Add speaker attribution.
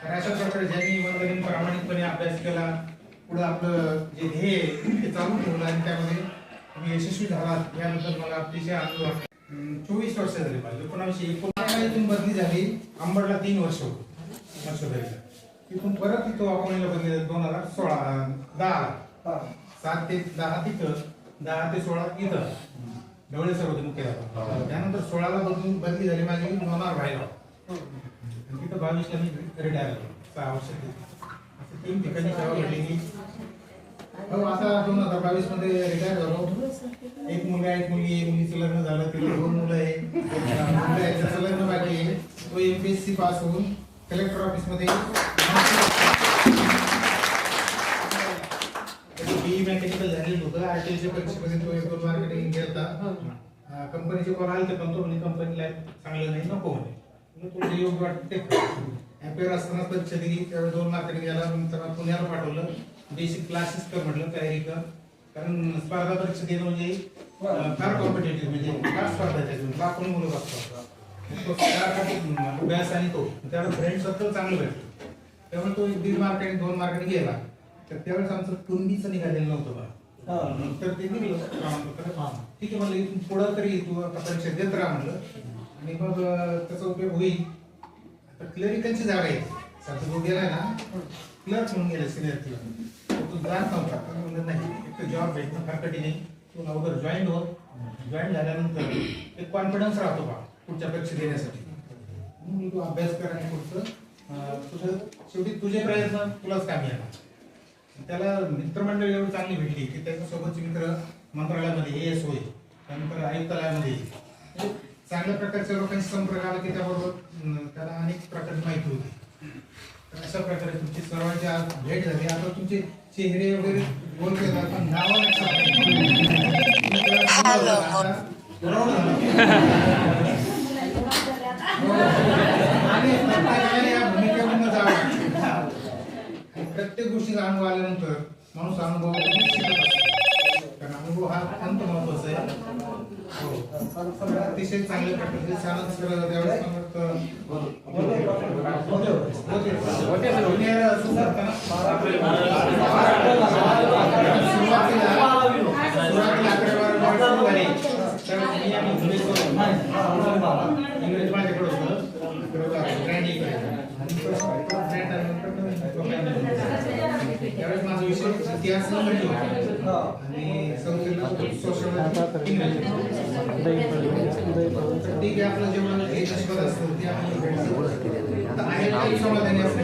Speaker 1: आणि अशा प्रकारे ज्यांनी इमानदारीने प्रामाणिकपणे अभ्यास केला, पुढे आपलं जे ध्येय ते चालू ठेवलं आणि त्यामध्ये तुम्ही यशस्वी झालात याबद्दल मला अतिशय आनंद वाटतो. 24 वर्ष झाली पाहिजे. 1919 इथून बदली झाली. अंबडला 3 वर्ष होती. तिथून परत इथं वाकोणीला बदली 2016 10 7 ते 10 तिथं, 10 ते 16 इथं ढवळे सर होते मुख्याध्यापक. त्यानंतर 16ला बदली झाली माझी लोणार व्हायला. तिथं 22ला मी रिटायर झालो. 6 वर्ष असं 3 ठिकाणी सेवा भेटली. आता 2022 मध्ये रिटायर झालो. एक मुलगा, एक मुलगी, मुलीचं लग्न झालं, तिला 2 मुलं आहे. त्याचं लग्न बाकी आहे. तो MPSC पास होऊन कलेक्टर ऑफिस मध्ये BE मेकॅनिकल झालेलं होतं. RTIच्या परीक्षेमध्ये तो 1-2 मार्केटिंग गेला. कंपनीचे कॉल आले पण तो म्हणे कंपनीला चांगलं नाही, नको म्हणे. तुला योग्य वाटते अपेअर असताना परीक्षा दिली. त्यावेळेस 2 मार्केटिंग गेला. नंतर पुण्याला पाठवलं. बेसिक क्लासेस कर म्हटलं, तयारी कर, कारण स्पर्धा परीक्षा देणं म्हणजे फार कॉम्पिटेटिव्ह, म्हणजे फार स्पर्धा आहे. लाखोनी मुलं बघतात. अभ्यास आणि तो त्यावेळेस फ्रेंड सर्कल चांगलं भेटतं. त्यामुळे तो 1.5 मार्केटिंग 2 मार्केटिंग गेला. तर त्यावेळेस आमचं कुंडीचं निघालेलं नव्हतं बा. नंतर ते निघलं ठीक आहे म्हणलं, इथून पुढं तरी तू आता परीक्षा देत राहा म्हणलं. आणि मग त्याचा उपयोग होईल. आता क्लरिकलची जागा आहे. साधं तो गेलाय ना, क्लर्क म्हणून गेला सिनियर क्लर्क. तू जात नव्हता. म्हणलं नाही, एक जॉब भेटणं फार कठीण आहे. तू अगोदर जॉईन हो. जॉईन झाल्यानंतर एक कॉन्फिडन्स राहतो बा पुढच्या परीक्षा देण्यासाठी. म्हणून तू अभ्यास कर आणि पुढचं तुझं शेवटी तुझे प्रयत्न तुलाच कामी येणार. त्याला मित्रमंडळी एवढी चांगली भेटली की त्याच्यासोबतचे मित्र मंत्रालयामध्ये AS होय, त्यानंतर आयुक्तालयामध्ये चांगल्या प्रकारच्या लोकांशी संपर्क आला की त्याबरोबर त्याला अनेक प्रकारची माहिती होती. तर अशा प्रकारे तुमची सर्वांची आज भेट झाली. आता तुमचे चेहरे वगैरे बोलते पण नाव भूमिकेमधून जावं. प्रत्येक गोष्टीचा अनुभव आल्यानंतर माणूस अनुभव शिकत असतो, कारण अनुभव हा अत्यंत महत्वाचा आहे. हो, अतिशय चांगल्या प्रकारचे त्यावेळेस इंग्रजी माझ्याकडे होतं. त्यावेळेस माझा विषय इतिहास आणि सोशल आपलं जेवढं असतं ते आम्ही समाधानी असतो.